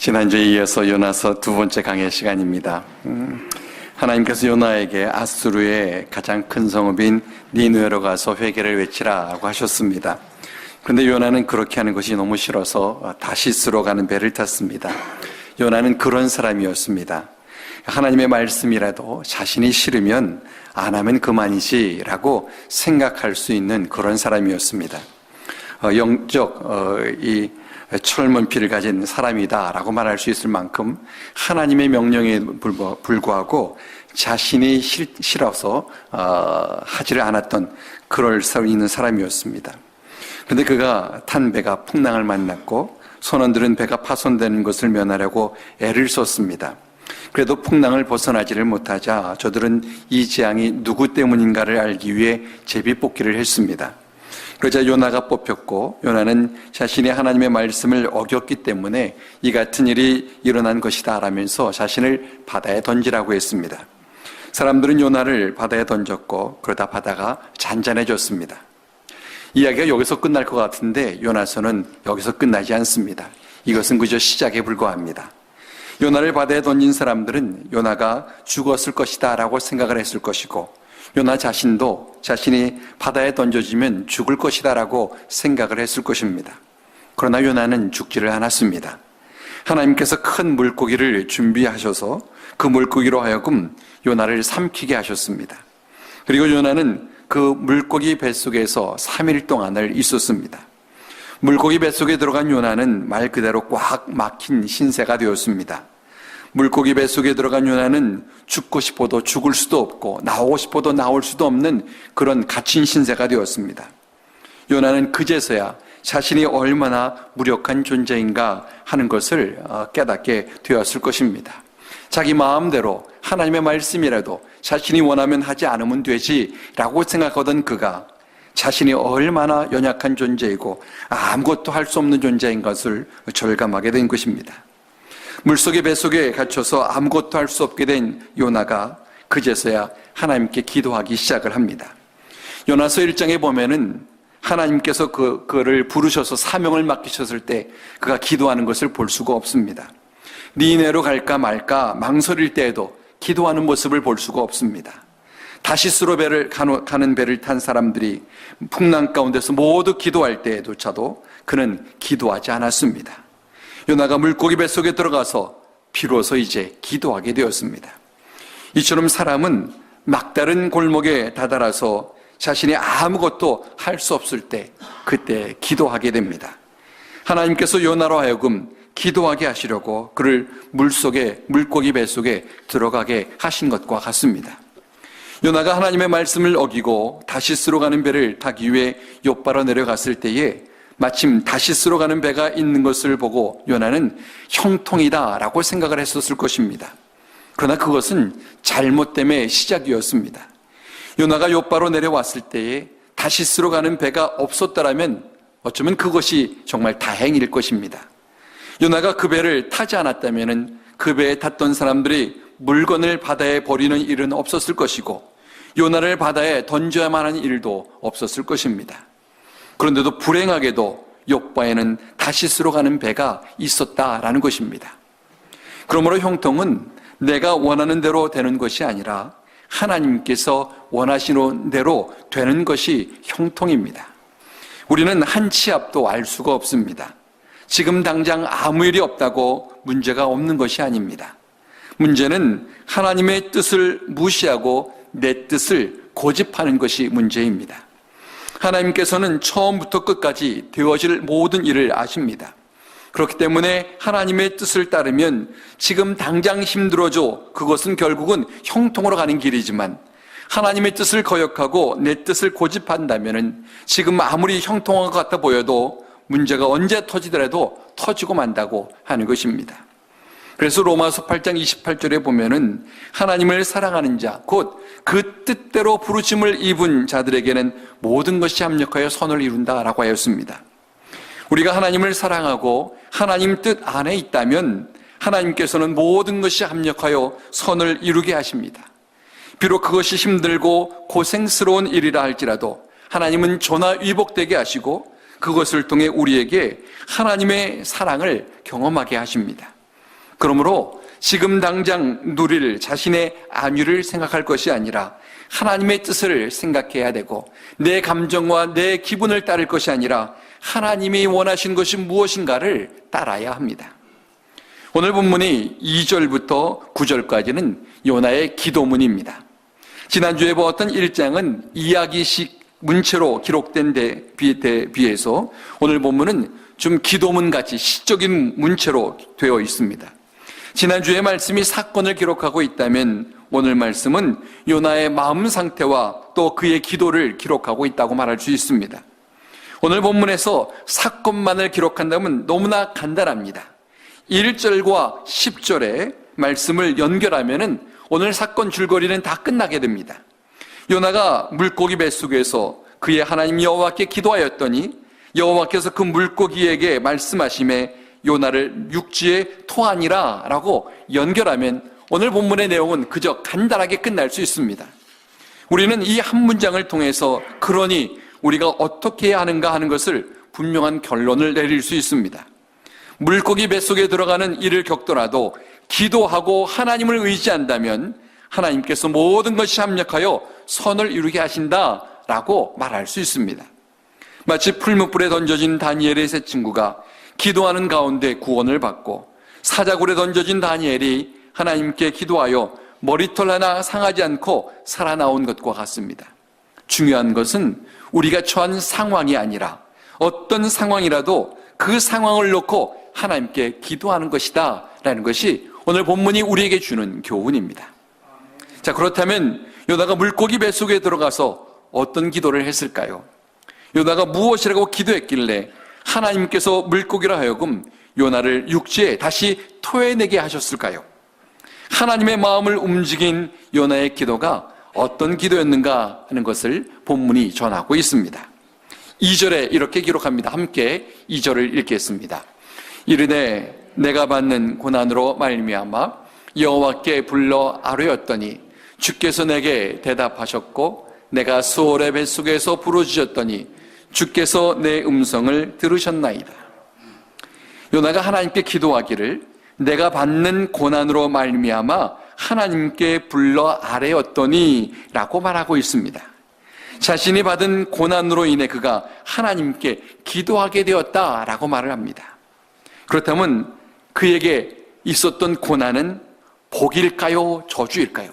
지난주에 이어서 요나서 두 번째 강의 시간입니다. 하나님께서 요나에게 아수르의 가장 큰 성읍인 니느웨로 가서 회개를 외치라고 하셨습니다. 그런데 요나는 그렇게 하는 것이 너무 싫어서 다시스로 가는 배를 탔습니다. 요나는 그런 사람이었습니다. 하나님의 말씀이라도 자신이 싫으면 안 하면 그만이지 라고 생각할 수 있는 그런 사람이었습니다. 이 철문 피를 가진 사람이다 라고 말할 수 있을 만큼 하나님의 명령에 불구하고 자신이 싫어서 하지를 않았던 그럴 수 있는 사람이었습니다. 그런데 그가 탄 배가 풍랑을 만났고 선원들은 배가 파손되는 것을 면하려고 애를 썼습니다. 그래도 풍랑을 벗어나지를 못하자 저들은 이 재앙이 누구 때문인가를 알기 위해 제비뽑기를 했습니다. 그러자 요나가 뽑혔고, 요나는 자신이 하나님의 말씀을 어겼기 때문에 이 같은 일이 일어난 것이다 라면서 자신을 바다에 던지라고 했습니다. 사람들은 요나를 바다에 던졌고 그러다 바다가 잔잔해졌습니다. 이야기가 여기서 끝날 것 같은데 요나서는 여기서 끝나지 않습니다. 이것은 그저 시작에 불과합니다. 요나를 바다에 던진 사람들은 요나가 죽었을 것이다 라고 생각을 했을 것이고, 요나 자신도 자신이 바다에 던져지면 죽을 것이다 라고 생각을 했을 것입니다. 그러나 요나는 죽지를 않았습니다. 하나님께서 큰 물고기를 준비하셔서 그 물고기로 하여금 요나를 삼키게 하셨습니다. 그리고 요나는 그 물고기 뱃속에서 3일 동안을 있었습니다. 물고기 뱃속에 들어간 요나는 말 그대로 꽉 막힌 신세가 되었습니다. 물고기 뱃속에 들어간 요나는 죽고 싶어도 죽을 수도 없고 나오고 싶어도 나올 수도 없는 그런 갇힌 신세가 되었습니다. 요나는 그제서야 자신이 얼마나 무력한 존재인가 하는 것을 깨닫게 되었을 것입니다. 자기 마음대로 하나님의 말씀이라도 자신이 원하면 하지 않으면 되지라고 생각하던 그가 자신이 얼마나 연약한 존재이고 아무것도 할 수 없는 존재인 것을 절감하게 된 것입니다. 물속의 뱃속에 갇혀서 아무것도 할 수 없게 된 요나가 그제서야 하나님께 기도하기 시작을 합니다. 요나서 1장에 보면은 하나님께서 그를 부르셔서 사명을 맡기셨을 때 그가 기도하는 것을 볼 수가 없습니다. 니느웨로 갈까 말까 망설일 때에도 기도하는 모습을 볼 수가 없습니다. 다시스로 가는 배를 탄 사람들이 풍랑 가운데서 모두 기도할 때에조차도 그는 기도하지 않았습니다. 요나가 물고기 뱃속에 들어가서 비로소 이제 기도하게 되었습니다. 이처럼 사람은 막다른 골목에 다다라서 자신이 아무것도 할 수 없을 때 그때 기도하게 됩니다. 하나님께서 요나로 하여금 기도하게 하시려고 그를 물고기 뱃속에 들어가게 하신 것과 같습니다. 요나가 하나님의 말씀을 어기고 다시스로 가는 배를 타기 위해 욥바로 내려갔을 때에 마침 다시스로 가는 배가 있는 것을 보고 요나는 형통이다 라고 생각을 했었을 것입니다. 그러나 그것은 잘못됨의 시작이었습니다. 요나가 욥바로 내려왔을 때에 다시스로 가는 배가 없었다라면 어쩌면 그것이 정말 다행일 것입니다. 요나가 그 배를 타지 않았다면 그 배에 탔던 사람들이 물건을 바다에 버리는 일은 없었을 것이고 요나를 바다에 던져야만 하는 일도 없었을 것입니다. 그런데도 불행하게도 욥바에는 다시스로 가는 배가 있었다라는 것입니다. 그러므로 형통은 내가 원하는 대로 되는 것이 아니라 하나님께서 원하시는 대로 되는 것이 형통입니다. 우리는 한 치 앞도 알 수가 없습니다. 지금 당장 아무 일이 없다고 문제가 없는 것이 아닙니다. 문제는 하나님의 뜻을 무시하고 내 뜻을 고집하는 것이 문제입니다. 하나님께서는 처음부터 끝까지 되어질 모든 일을 아십니다. 그렇기 때문에 하나님의 뜻을 따르면 지금 당장 힘들어져 그것은 결국은 형통으로 가는 길이지만 하나님의 뜻을 거역하고 내 뜻을 고집한다면 지금 아무리 형통한 것 같아 보여도 문제가 언제 터지더라도 터지고 만다고 하는 것입니다. 그래서 로마서 8장 28절에 보면은 하나님을 사랑하는 자, 곧 그 뜻대로 부르심을 입은 자들에게는 모든 것이 합력하여 선을 이룬다라고 하였습니다. 우리가 하나님을 사랑하고 하나님 뜻 안에 있다면 하나님께서는 모든 것이 합력하여 선을 이루게 하십니다. 비록 그것이 힘들고 고생스러운 일이라 할지라도 하나님은 전화위복되게 하시고 그것을 통해 우리에게 하나님의 사랑을 경험하게 하십니다. 그러므로 지금 당장 누릴 자신의 안위를 생각할 것이 아니라 하나님의 뜻을 생각해야 되고, 내 감정과 내 기분을 따를 것이 아니라 하나님이 원하신 것이 무엇인가를 따라야 합니다. 오늘 본문이 2절부터 9절까지는 요나의 기도문입니다. 지난주에 보았던 1장은 이야기식 문체로 기록된 데 비해서 오늘 본문은 좀 기도문같이 시적인 문체로 되어 있습니다. 지난주의 말씀이 사건을 기록하고 있다면 오늘 말씀은 요나의 마음 상태와 또 그의 기도를 기록하고 있다고 말할 수 있습니다. 오늘 본문에서 사건만을 기록한다면 너무나 간단합니다. 1절과 10절의 말씀을 연결하면 오늘 사건 줄거리는 다 끝나게 됩니다. 요나가 물고기 뱃속에서 그의 하나님 여호와께 기도하였더니 여호와께서 그 물고기에게 말씀하심에 요나를 육지에 토하니라 라고 연결하면 오늘 본문의 내용은 그저 간단하게 끝날 수 있습니다. 우리는 이 한 문장을 통해서 그러니 우리가 어떻게 해야 하는가 하는 것을 분명한 결론을 내릴 수 있습니다. 물고기 뱃속에 들어가는 일을 겪더라도 기도하고 하나님을 의지한다면 하나님께서 모든 것이 합력하여 선을 이루게 하신다라고 말할 수 있습니다. 마치 풀무불에 던져진 다니엘의 세 친구가 기도하는 가운데 구원을 받고, 사자굴에 던져진 다니엘이 하나님께 기도하여 머리털 하나 상하지 않고 살아나온 것과 같습니다. 중요한 것은 우리가 처한 상황이 아니라 어떤 상황이라도 그 상황을 놓고 하나님께 기도하는 것이다 라는 것이 오늘 본문이 우리에게 주는 교훈입니다. 자, 그렇다면 요나가 물고기 뱃속에 들어가서 어떤 기도를 했을까요? 요나가 무엇이라고 기도했길래 하나님께서 물고기로 하여금 요나를 육지에 다시 토해내게 하셨을까요? 하나님의 마음을 움직인 요나의 기도가 어떤 기도였는가 하는 것을 본문이 전하고 있습니다. 2절에 이렇게 기록합니다. 함께 2절을 읽겠습니다. 이르되 내가 받는 고난으로 말미암아 여호와께 불러 아뢰었더니 주께서 내게 대답하셨고, 내가 수월의 뱃속에서 부르짖었더니 주께서 내 음성을 들으셨나이다. 요나가 하나님께 기도하기를 내가 받는 고난으로 말미암아 하나님께 불러 아뢰었더니 라고 말하고 있습니다. 자신이 받은 고난으로 인해 그가 하나님께 기도하게 되었다라고 말을 합니다. 그렇다면 그에게 있었던 고난은 복일까요? 저주일까요?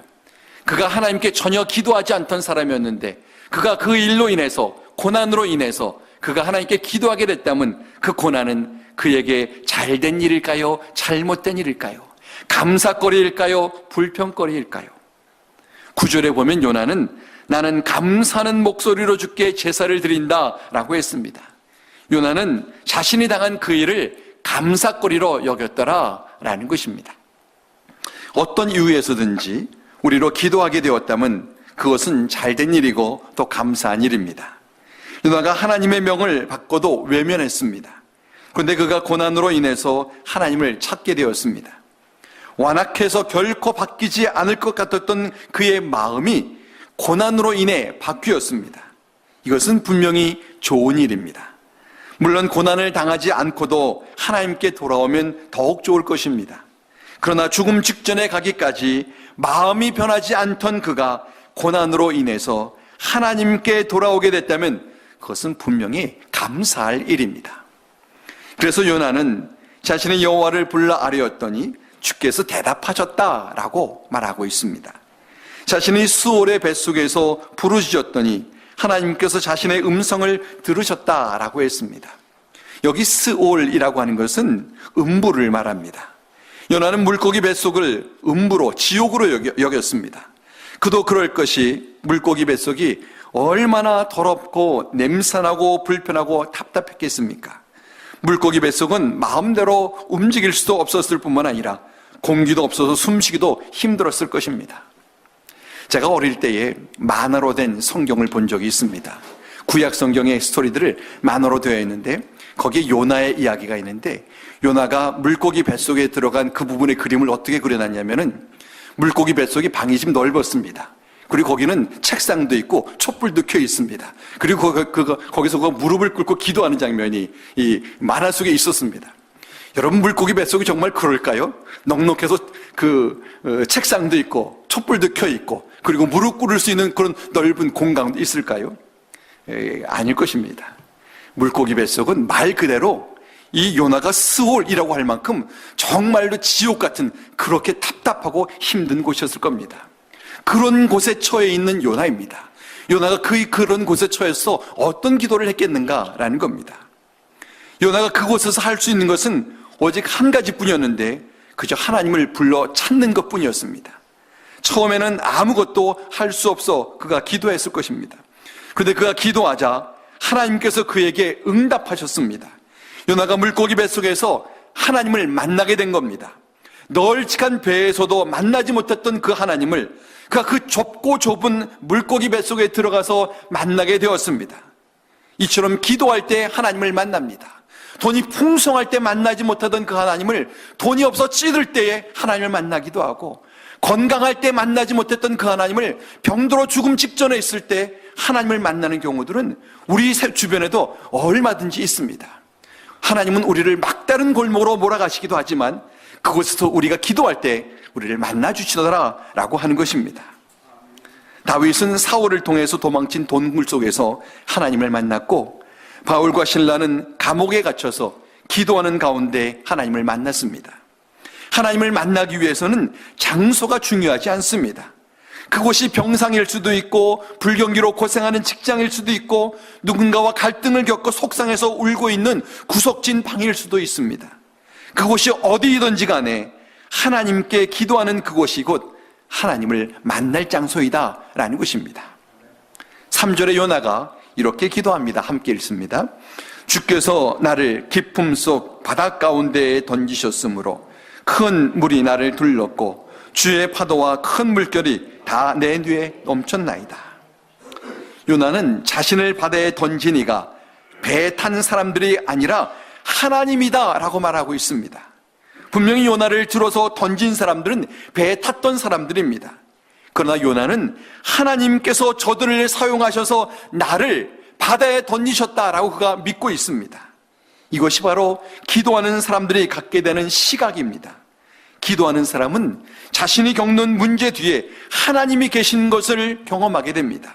그가 하나님께 전혀 기도하지 않던 사람이었는데 그가 그 일로 인해서, 고난으로 인해서 그가 하나님께 기도하게 됐다면 그 고난은 그에게 잘된 일일까요? 잘못된 일일까요? 감사거리일까요? 불평거리일까요? 9절에 보면 요나는 나는 감사하는 목소리로 주께 제사를 드린다 라고 했습니다. 요나는 자신이 당한 그 일을 감사거리로 여겼더라 라는 것입니다. 어떤 이유에서든지 우리로 기도하게 되었다면 그것은 잘된 일이고 또 감사한 일입니다. 요나가 하나님의 명을 받고도 외면했습니다. 그런데 그가 고난으로 인해서 하나님을 찾게 되었습니다. 완악해서 결코 바뀌지 않을 것 같았던 그의 마음이 고난으로 인해 바뀌었습니다. 이것은 분명히 좋은 일입니다. 물론 고난을 당하지 않고도 하나님께 돌아오면 더욱 좋을 것입니다. 그러나 죽음 직전에 가기까지 마음이 변하지 않던 그가 고난으로 인해서 하나님께 돌아오게 됐다면 그것은 분명히 감사할 일입니다. 그래서 요나는 자신의 여호와를 불러 아뢰었더니 주께서 대답하셨다라고 말하고 있습니다. 자신이 수월의 뱃속에서 부르짖었더니 하나님께서 자신의 음성을 들으셨다라고 했습니다. 여기 스올이라고 하는 것은 음부를 말합니다. 요나는 물고기 뱃속을 음부로, 지옥으로 여겼습니다. 그도 그럴 것이 물고기 뱃속이 얼마나 더럽고 냄새나고 불편하고 답답했겠습니까? 물고기 뱃속은 마음대로 움직일 수도 없었을 뿐만 아니라 공기도 없어서 숨쉬기도 힘들었을 것입니다. 제가 어릴 때에 만화로 된 성경을 본 적이 있습니다. 구약 성경의 스토리들을 만화로 되어 있는데 거기에 요나의 이야기가 있는데, 요나가 물고기 뱃속에 들어간 그 부분의 그림을 어떻게 그려놨냐면은 물고기 뱃속이 방이 좀 넓었습니다. 그리고 거기는 책상도 있고 촛불도 켜 있습니다. 그리고 거기서 무릎을 꿇고 기도하는 장면이 이 만화 속에 있었습니다. 여러분, 물고기 뱃속이 정말 그럴까요? 넉넉해서 책상도 있고 촛불도 켜 있고 그리고 무릎 꿇을 수 있는 그런 넓은 공간도 있을까요? 아닐 것입니다. 물고기 뱃속은 말 그대로 이 요나가 스홀이라고 할 만큼 정말로 지옥 같은 그렇게 답답하고 힘든 곳이었을 겁니다. 그런 곳에 처해 있는 요나입니다. 요나가 그런 곳에 처해서 어떤 기도를 했겠는가라는 겁니다. 요나가 그곳에서 할 수 있는 것은 오직 한 가지뿐이었는데 그저 하나님을 불러 찾는 것뿐이었습니다. 처음에는 아무것도 할 수 없어 그가 기도했을 것입니다. 그런데 그가 기도하자 하나님께서 그에게 응답하셨습니다. 요나가 물고기 뱃속에서 하나님을 만나게 된 겁니다. 널찍한 배에서도 만나지 못했던 그 하나님을 그가 그 좁고 좁은 물고기 뱃속에 들어가서 만나게 되었습니다. 이처럼 기도할 때 하나님을 만납니다. 돈이 풍성할 때 만나지 못하던 그 하나님을 돈이 없어 찌들 때에 하나님을 만나기도 하고, 건강할 때 만나지 못했던 그 하나님을 병들어 죽음 직전에 있을 때 하나님을 만나는 경우들은 우리 주변에도 얼마든지 있습니다. 하나님은 우리를 막다른 골목으로 몰아가시기도 하지만 그곳에서 우리가 기도할 때 우리를 만나주시더라 라고 하는 것입니다. 다윗은 사울을 통해서 도망친 동굴 속에서 하나님을 만났고, 바울과 실라는 감옥에 갇혀서 기도하는 가운데 하나님을 만났습니다. 하나님을 만나기 위해서는 장소가 중요하지 않습니다. 그곳이 병상일 수도 있고 불경기로 고생하는 직장일 수도 있고 누군가와 갈등을 겪고 속상해서 울고 있는 구석진 방일 수도 있습니다. 그곳이 어디이든지 간에 하나님께 기도하는 그곳이 곧 하나님을 만날 장소이다 라는 것입니다. 3절에 요나가 이렇게 기도합니다. 함께 읽습니다. 주께서 나를 깊음 속 바다 가운데에 던지셨으므로 큰 물이 나를 둘렀고 주의 파도와 큰 물결이 다 내 뇌에 넘쳤나이다. 요나는 자신을 바다에 던진 이가 배에 탄 사람들이 아니라 하나님이다 라고 말하고 있습니다. 분명히 요나를 들어서 던진 사람들은 배에 탔던 사람들입니다. 그러나 요나는 하나님께서 저들을 사용하셔서 나를 바다에 던지셨다라고 그가 믿고 있습니다. 이것이 바로 기도하는 사람들이 갖게 되는 시각입니다. 기도하는 사람은 자신이 겪는 문제 뒤에 하나님이 계신 것을 경험하게 됩니다.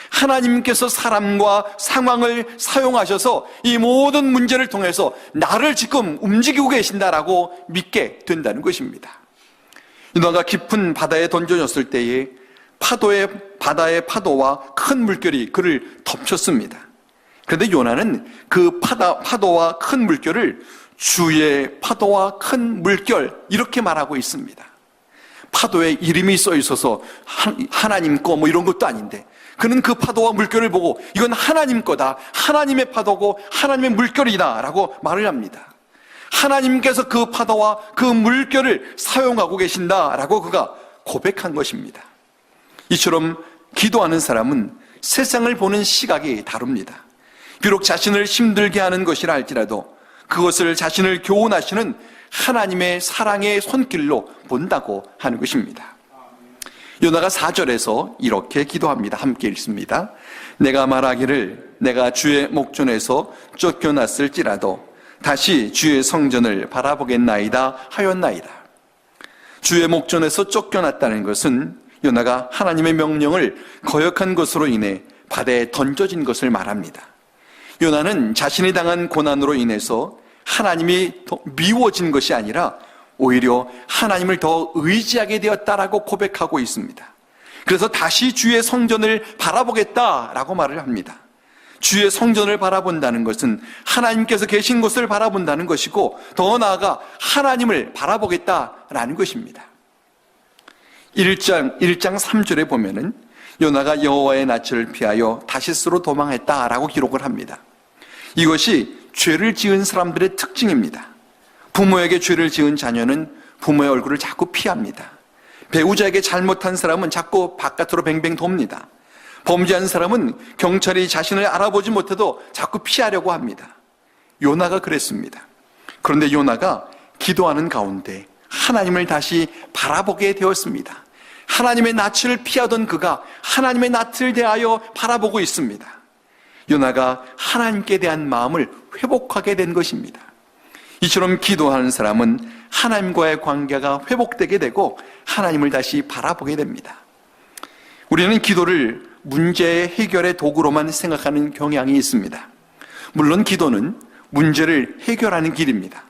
하나님께서 사람과 상황을 사용하셔서 이 모든 문제를 통해서 나를 지금 움직이고 계신다라고 믿게 된다는 것입니다. 요나가 깊은 바다에 던져졌을 때에 바다의 파도와 큰 물결이 그를 덮쳤습니다. 그런데 요나는 그 파도와 큰 물결을 주의 파도와 큰 물결 이렇게 말하고 있습니다. 파도에 이름이 써 있어서 하나님 거 뭐 이런 것도 아닌데 그는 그 파도와 물결을 보고 이건 하나님 거다, 하나님의 파도고 하나님의 물결이다 라고 말을 합니다. 하나님께서 그 파도와 그 물결을 사용하고 계신다 라고 그가 고백한 것입니다. 이처럼 기도하는 사람은 세상을 보는 시각이 다릅니다. 비록 자신을 힘들게 하는 것이라 할지라도 그것을 자신을 교훈하시는 하나님의 사랑의 손길로 본다고 하는 것입니다. 요나가 4절에서 이렇게 기도합니다. 함께 읽습니다. 내가 말하기를 내가 주의 목전에서 쫓겨났을지라도 다시 주의 성전을 바라보겠나이다 하였나이다. 주의 목전에서 쫓겨났다는 것은 요나가 하나님의 명령을 거역한 것으로 인해 바다에 던져진 것을 말합니다. 요나는 자신이 당한 고난으로 인해서 하나님이 더 미워진 것이 아니라 오히려 하나님을 더 의지하게 되었다라고 고백하고 있습니다. 그래서 다시 주의 성전을 바라보겠다라고 말을 합니다. 주의 성전을 바라본다는 것은 하나님께서 계신 곳을 바라본다는 것이고 더 나아가 하나님을 바라보겠다라는 것입니다. 1장 3절에 보면은 요나가 여호와의 낯을 피하여 다시스로 도망했다라고 기록을 합니다. 이것이 죄를 지은 사람들의 특징입니다. 부모에게 죄를 지은 자녀는 부모의 얼굴을 자꾸 피합니다. 배우자에게 잘못한 사람은 자꾸 바깥으로 뱅뱅 돕니다. 범죄한 사람은 경찰이 자신을 알아보지 못해도 자꾸 피하려고 합니다. 요나가 그랬습니다. 그런데 요나가 기도하는 가운데 하나님을 다시 바라보게 되었습니다. 하나님의 낯을 피하던 그가 하나님의 낯을 대하여 바라보고 있습니다. 요나가 하나님께 대한 마음을 회복하게 된 것입니다. 이처럼 기도하는 사람은 하나님과의 관계가 회복되게 되고 하나님을 다시 바라보게 됩니다. 우리는 기도를 문제 해결의 도구로만 생각하는 경향이 있습니다. 물론 기도는 문제를 해결하는 길입니다.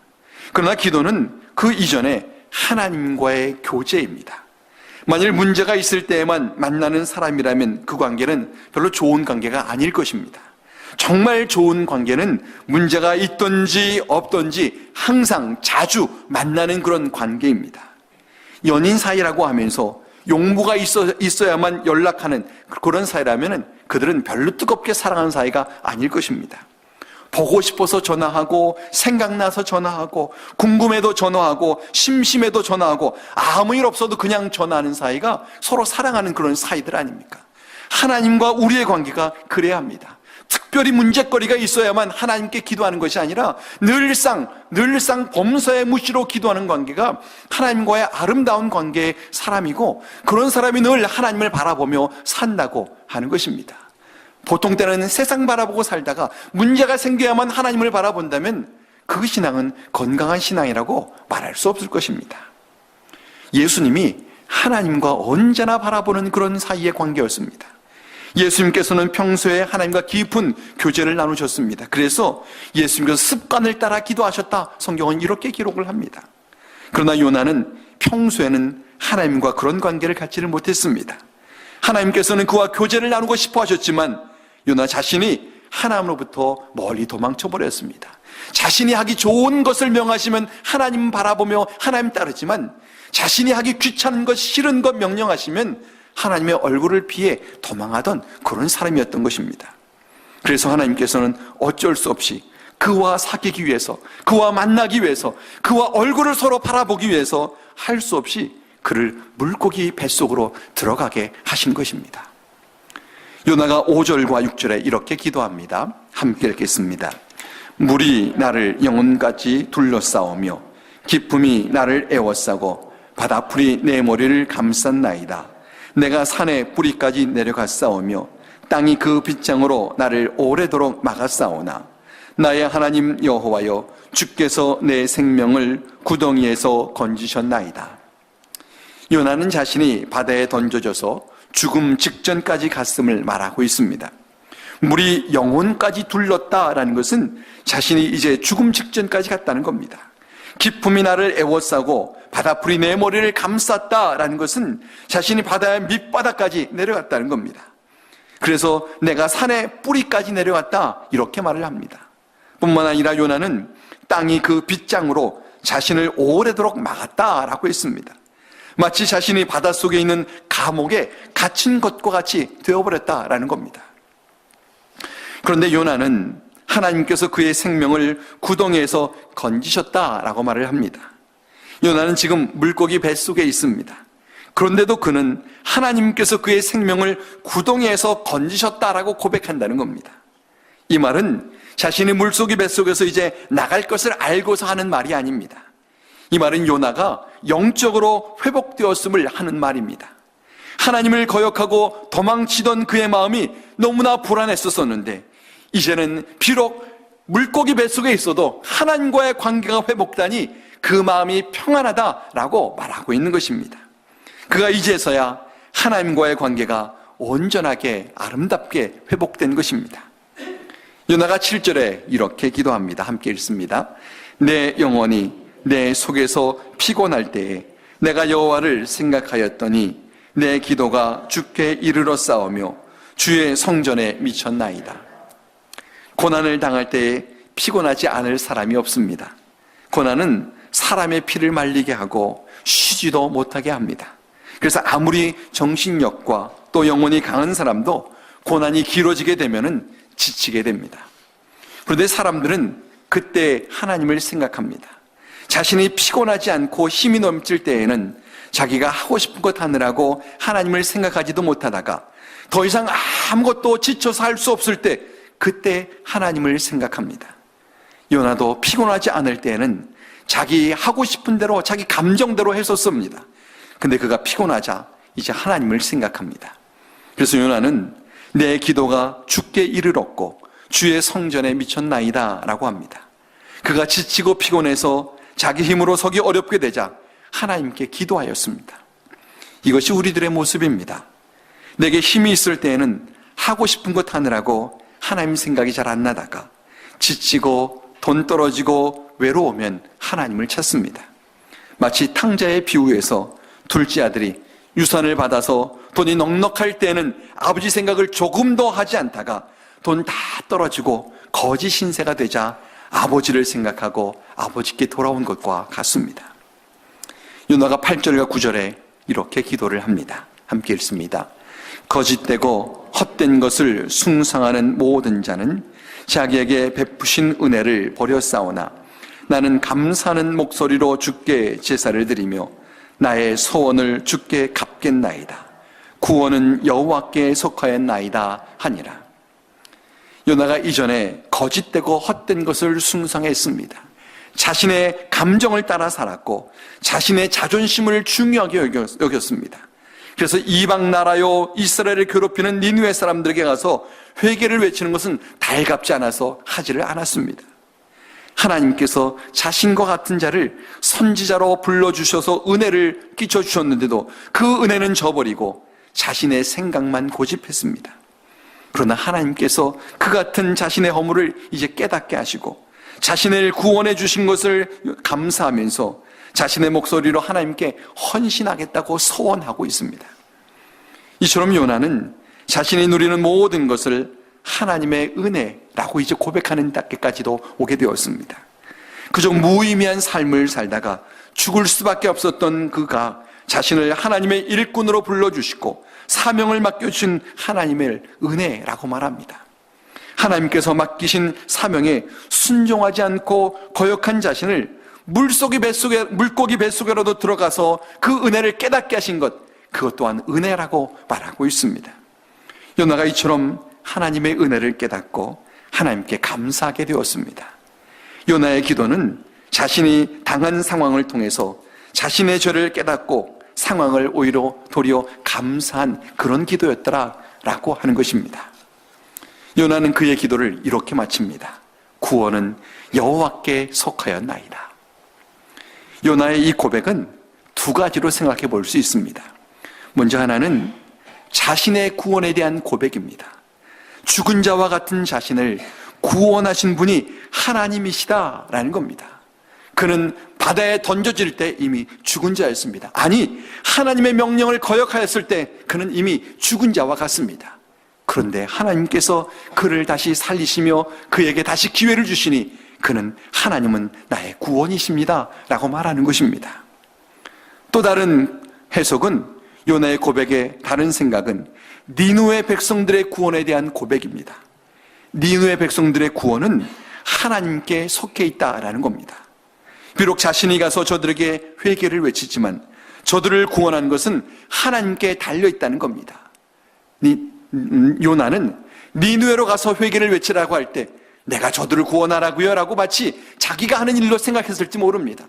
그러나 기도는 그 이전에 하나님과의 교제입니다. 만일 문제가 있을 때에만 만나는 사람이라면 그 관계는 별로 좋은 관계가 아닐 것입니다. 정말 좋은 관계는 문제가 있든지 없든지 항상 자주 만나는 그런 관계입니다. 연인 사이라고 하면서 용무가 있어야만 연락하는 그런 사이라면 그들은 별로 뜨겁게 사랑하는 사이가 아닐 것입니다. 보고 싶어서 전화하고, 생각나서 전화하고, 궁금해도 전화하고, 심심해도 전화하고, 아무 일 없어도 그냥 전화하는 사이가 서로 사랑하는 그런 사이들 아닙니까? 하나님과 우리의 관계가 그래야 합니다. 특별히 문제거리가 있어야만 하나님께 기도하는 것이 아니라 늘상 범사에 무시로 기도하는 관계가 하나님과의 아름다운 관계의 사람이고, 그런 사람이 늘 하나님을 바라보며 산다고 하는 것입니다. 보통 때는 세상 바라보고 살다가 문제가 생겨야만 하나님을 바라본다면 그 신앙은 건강한 신앙이라고 말할 수 없을 것입니다. 예수님이 하나님과 언제나 바라보는 그런 사이의 관계였습니다. 예수님께서는 평소에 하나님과 깊은 교제를 나누셨습니다. 그래서 예수님께서 습관을 따라 기도하셨다, 성경은 이렇게 기록을 합니다. 그러나 요나는 평소에는 하나님과 그런 관계를 갖지를 못했습니다. 하나님께서는 그와 교제를 나누고 싶어 하셨지만 요나 자신이 하나님으로부터 멀리 도망쳐버렸습니다. 자신이 하기 좋은 것을 명하시면 하나님 바라보며 하나님 따르지만, 자신이 하기 귀찮은 것, 싫은 것 명령하시면 하나님의 얼굴을 피해 도망하던 그런 사람이었던 것입니다. 그래서 하나님께서는 어쩔 수 없이 그와 사귀기 위해서, 그와 만나기 위해서, 그와 얼굴을 서로 바라보기 위해서 할 수 없이 그를 물고기 뱃속으로 들어가게 하신 것입니다. 요나가 5절과 6절에 이렇게 기도합니다. 함께 읽겠습니다. 물이 나를 영혼까지 둘러싸오며 기품이 나를 에워싸고 바다풀이 내 머리를 감쌌나이다. 내가 산의 뿌리까지 내려갔사오며 땅이 그 빗장으로 나를 오래도록 막았사오나 나의 하나님 여호와여, 주께서 내 생명을 구덩이에서 건지셨나이다. 요나는 자신이 바다에 던져져서 죽음 직전까지 갔음을 말하고 있습니다. 물이 영혼까지 둘렀다라는 것은 자신이 이제 죽음 직전까지 갔다는 겁니다. 기품이 나를 에워싸고 바다풀이 내 머리를 감쌌다라는 것은 자신이 바다의 밑바닥까지 내려갔다는 겁니다. 그래서 내가 산의 뿌리까지 내려갔다, 이렇게 말을 합니다. 뿐만 아니라 요나는 땅이 그 빗장으로 자신을 오래도록 막았다라고 했습니다. 마치 자신이 바닷속에 있는 감옥에 갇힌 것과 같이 되어버렸다라는 겁니다. 그런데 요나는 하나님께서 그의 생명을 구덩이에서 건지셨다라고 말을 합니다. 요나는 지금 물고기 뱃속에 있습니다. 그런데도 그는 하나님께서 그의 생명을 구덩이에서 건지셨다라고 고백한다는 겁니다. 이 말은 자신이 물속의 뱃속에서 이제 나갈 것을 알고서 하는 말이 아닙니다. 이 말은 요나가 영적으로 회복되었음을 하는 말입니다. 하나님을 거역하고 도망치던 그의 마음이 너무나 불안했었는데 이제는 비록 물고기 뱃속에 있어도 하나님과의 관계가 회복되니 그 마음이 평안하다라고 말하고 있는 것입니다. 그가 이제서야 하나님과의 관계가 온전하게 아름답게 회복된 것입니다. 요나가 7절에 이렇게 기도합니다. 함께 읽습니다. 내 영혼이 내 속에서 피곤할 때에 내가 여호와를 생각하였더니 내 기도가 주께 이르러 싸우며 주의 성전에 미쳤나이다. 고난을 당할 때에 피곤하지 않을 사람이 없습니다. 고난은 사람의 피를 말리게 하고 쉬지도 못하게 합니다. 그래서 아무리 정신력과 또 영혼이 강한 사람도 고난이 길어지게 되면은 지치게 됩니다. 그런데 사람들은 그때 하나님을 생각합니다. 자신이 피곤하지 않고 힘이 넘칠 때에는 자기가 하고 싶은 것 하느라고 하나님을 생각하지도 못하다가 더 이상 아무것도 지쳐서 할 수 없을 때 그때 하나님을 생각합니다. 요나도 피곤하지 않을 때에는 자기 하고 싶은 대로 자기 감정대로 했었습니다. 근데 그가 피곤하자 이제 하나님을 생각합니다. 그래서 요나는 내 기도가 주께 이르렀고 주의 성전에 미쳤나이다 라고 합니다. 그가 지치고 피곤해서 자기 힘으로 서기 어렵게 되자 하나님께 기도하였습니다. 이것이 우리들의 모습입니다. 내게 힘이 있을 때에는 하고 싶은 것 하느라고 하나님 생각이 잘 안 나다가 지치고 돈 떨어지고 외로우면 하나님을 찾습니다. 마치 탕자의 비유에서 둘째 아들이 유산을 받아서 돈이 넉넉할 때는 아버지 생각을 조금 더 하지 않다가 돈 다 떨어지고 거지 신세가 되자 아버지를 생각하고 아버지께 돌아온 것과 같습니다. 요나가 8절과 9절에 이렇게 기도를 합니다. 함께 읽습니다. 거짓되고 헛된 것을 숭상하는 모든 자는 자기에게 베푸신 은혜를 버렸사오나 나는 감사하는 목소리로 주께 제사를 드리며 나의 소원을 주께 갚겠나이다. 구원은 여호와께 속하였나이다 하니라. 요나가 이전에 거짓되고 헛된 것을 숭상했습니다. 자신의 감정을 따라 살았고 자신의 자존심을 중요하게 여겼습니다. 그래서 이방 나라요 이스라엘을 괴롭히는 니느웨 사람들에게 가서 회개를 외치는 것은 달갑지 않아서 하지를 않았습니다. 하나님께서 자신과 같은 자를 선지자로 불러주셔서 은혜를 끼쳐주셨는데도 그 은혜는 저버리고 자신의 생각만 고집했습니다. 그러나 하나님께서 그 같은 자신의 허물을 이제 깨닫게 하시고 자신을 구원해 주신 것을 감사하면서 자신의 목소리로 하나님께 헌신하겠다고 서원하고 있습니다. 이처럼 요나는 자신이 누리는 모든 것을 하나님의 은혜라고 이제 고백하는 단계까지도 오게 되었습니다. 그저 무의미한 삶을 살다가 죽을 수밖에 없었던 그가 자신을 하나님의 일꾼으로 불러주시고 사명을 맡겨주신 하나님의 은혜라고 말합니다. 하나님께서 맡기신 사명에 순종하지 않고 거역한 자신을 물고기 뱃속에라도 들어가서 그 은혜를 깨닫게 하신 것, 그것 또한 은혜라고 말하고 있습니다. 요나가 이처럼 하나님의 은혜를 깨닫고 하나님께 감사하게 되었습니다. 요나의 기도는 자신이 당한 상황을 통해서 자신의 죄를 깨닫고 상황을 도리어 감사한 그런 기도였더라라고 하는 것입니다. 요나는 그의 기도를 이렇게 마칩니다. 구원은 여호와께 속하였나이다. 요나의 이 고백은 두 가지로 생각해 볼 수 있습니다. 먼저 하나는 자신의 구원에 대한 고백입니다. 죽은 자와 같은 자신을 구원하신 분이 하나님이시다라는 겁니다. 그는 바다에 던져질 때 이미 죽은 자였습니다. 아니, 하나님의 명령을 거역하였을 때 그는 이미 죽은 자와 같습니다. 그런데 하나님께서 그를 다시 살리시며 그에게 다시 기회를 주시니 그는 하나님은 나의 구원이십니다 라고 말하는 것입니다. 또 다른 해석은 요나의 고백의 다른 생각은 니느웨 백성들의 구원에 대한 고백입니다. 니느웨 백성들의 구원은 하나님께 속해 있다라는 겁니다. 비록 자신이 가서 저들에게 회개를 외치지만 저들을 구원한 것은 하나님께 달려있다는 겁니다. 요나는 니느웨로 가서 회개를 외치라고 할 때 내가 저들을 구원하라고요 라고 마치 자기가 하는 일로 생각했을지 모릅니다.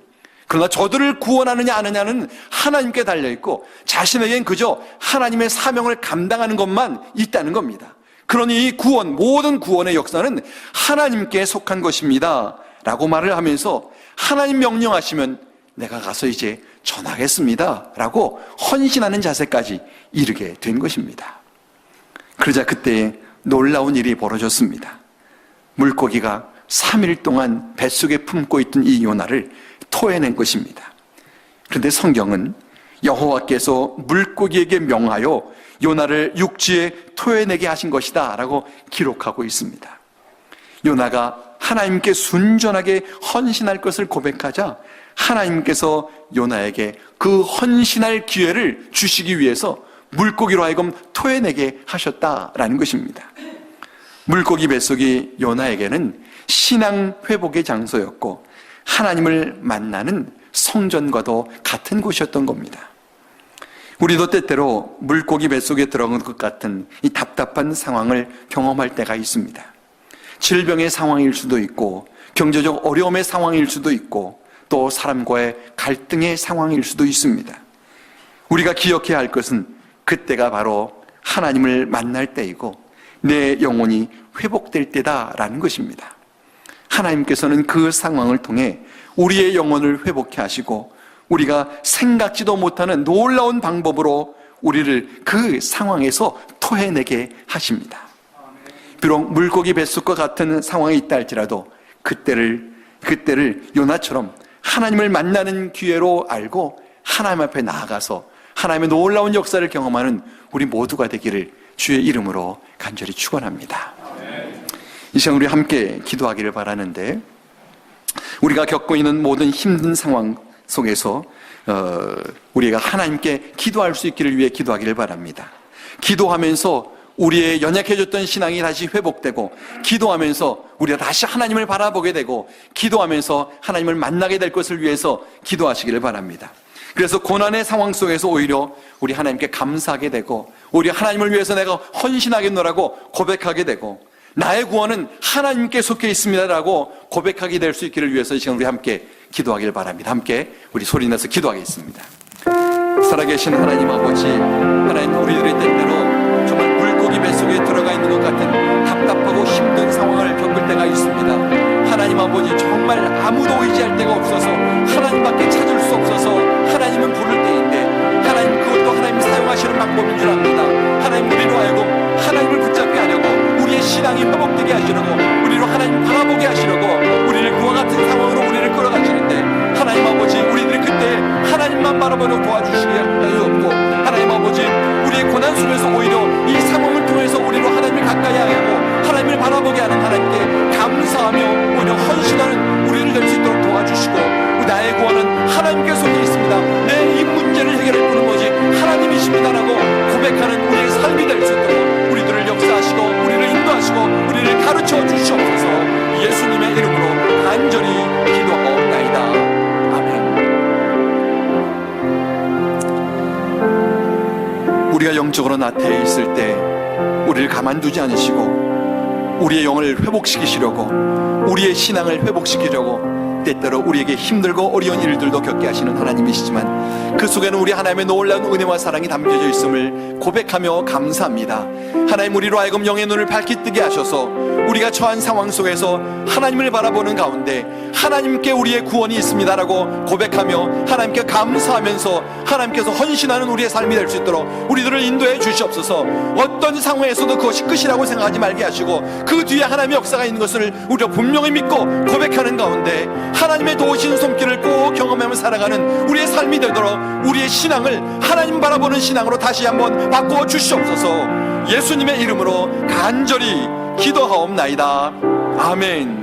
그러나 저들을 구원하느냐 안 하느냐는 하나님께 달려있고 자신에겐 그저 하나님의 사명을 감당하는 것만 있다는 겁니다. 그러니 이 구원, 모든 구원의 역사는 하나님께 속한 것입니다 라고 말을 하면서 하나님 명령하시면 내가 가서 이제 전하겠습니다 라고 헌신하는 자세까지 이르게 된 것입니다. 그러자 그때 놀라운 일이 벌어졌습니다. 물고기가 3일 동안 뱃속에 품고 있던 이 요나를 토해낸 것입니다. 그런데 성경은 여호와께서 물고기에게 명하여 요나를 육지에 토해내게 하신 것이다 라고 기록하고 있습니다. 요나가 하나님께 순전하게 헌신할 것을 고백하자 하나님께서 요나에게 그 헌신할 기회를 주시기 위해서 물고기로 하여금 토해내게 하셨다라는 것입니다. 물고기 뱃속이 요나에게는 신앙 회복의 장소였고 하나님을 만나는 성전과도 같은 곳이었던 겁니다. 우리도 때때로 물고기 뱃속에 들어간 것 같은 이 답답한 상황을 경험할 때가 있습니다. 질병의 상황일 수도 있고 경제적 어려움의 상황일 수도 있고 또 사람과의 갈등의 상황일 수도 있습니다. 우리가 기억해야 할 것은 그때가 바로 하나님을 만날 때이고 내 영혼이 회복될 때다라는 것입니다. 하나님께서는 그 상황을 통해 우리의 영혼을 회복해 하시고 우리가 생각지도 못하는 놀라운 방법으로 우리를 그 상황에서 토해내게 하십니다. 비록 물고기 뱃속과 같은 상황에 있다 할지라도 그때를 요나처럼 하나님을 만나는 기회로 알고 하나님 앞에 나아가서 하나님의 놀라운 역사를 경험하는 우리 모두가 되기를 주의 이름으로 간절히 축원합니다. 이 시간 우리 함께 기도하기를 바라는데, 우리가 겪고 있는 모든 힘든 상황 속에서 우리가 하나님께 기도할 수 있기를 위해 기도하기를 바랍니다. 기도하면서 우리의 연약해졌던 신앙이 다시 회복되고, 기도하면서 우리가 다시 하나님을 바라보게 되고, 기도하면서 하나님을 만나게 될 것을 위해서 기도하시기를 바랍니다. 그래서 고난의 상황 속에서 오히려 우리 하나님께 감사하게 되고, 오히려 하나님을 위해서 내가 헌신하겠노라고 고백하게 되고, 나의 구원은 하나님께 속해 있습니다라고 고백하게 될 수 있기를 위해서 이 시간 우리 함께 기도하기를 바랍니다. 함께 우리 소리내서 기도하겠습니다. 살아계신 하나님 아버지, 하나님, 우리들의 때때로 정말 물고기 뱃속에 들어가 있는 것 같은 답답하고 힘든 상황을 겪을 때가 있습니다. 하나님 아버지, 정말 아무도 의지할 데가 없어서 하나님밖에 찾을 수 없어서 하나님은 부를 때인데, 하나님, 그것도 하나님 사용하시는 방법인 줄 압니다. 하나님, 우리로 하여금 하나님을 붙잡게 하려고, 우리의 신앙이 회복되게 하시려고, 우리로 하나님 바라보게 하시려고 우리를 그와 같은 상황으로 우리를 끌어가시는데, 하나님 아버지, 우리들이 그때 하나님만 바라보려 도와주시게 하옵고, 하나님 아버지, 우리의 고난 속에서 오히려 이 상황을 통해서 우리로 하나님을 가까이 하고 하나님을 바라보게 하는 하나님께 감사하며 오히려 헌신하는 우리를 될 수 있도록 도와주시고, 나의 구원은 하나님께 속해 있습니다, 내 이 문제를 해결해 보는 것이 하나님이십니다라고 고백하는 우리의 삶이 될 수 있도록 우리들을 역사하시고 우리를 인도하시고 우리를 가르쳐 주시옵소서. 예수님의 이름으로 간절히 기도하옵나이다. 아멘. 우리가 영적으로 나태해 있을 때 우리를 가만두지 않으시고 우리의 영을 회복시키시려고, 우리의 신앙을 회복시키려고 때때로 우리에게 힘들고 어려운 일들도 겪게 하시는 하나님이시지만, 그 속에는 우리 하나님의 놀라운 은혜와 사랑이 담겨져 있음을 고백하며 감사합니다. 하나님, 우리로 하여금 영의 눈을 밝히 뜨게 하셔서 우리가 처한 상황 속에서 하나님을 바라보는 가운데 하나님께 우리의 구원이 있습니다라고 고백하며 하나님께 감사하면서 하나님께서 헌신하는 우리의 삶이 될 수 있도록 우리들을 인도해 주시옵소서. 어떤 상황에서도 그것이 끝이라고 생각하지 말게 하시고, 그 뒤에 하나님의 역사가 있는 것을 우리가 분명히 믿고 고백하는 가운데 하나님의 도우신 손길을 꼭 경험하며 살아가는 우리의 삶이 되도록 우리의 신앙을 하나님 바라보는 신앙으로 다시 한번 바꾸어 주시옵소서. 예수님의 이름으로 간절히 기도하옵나이다. 아멘.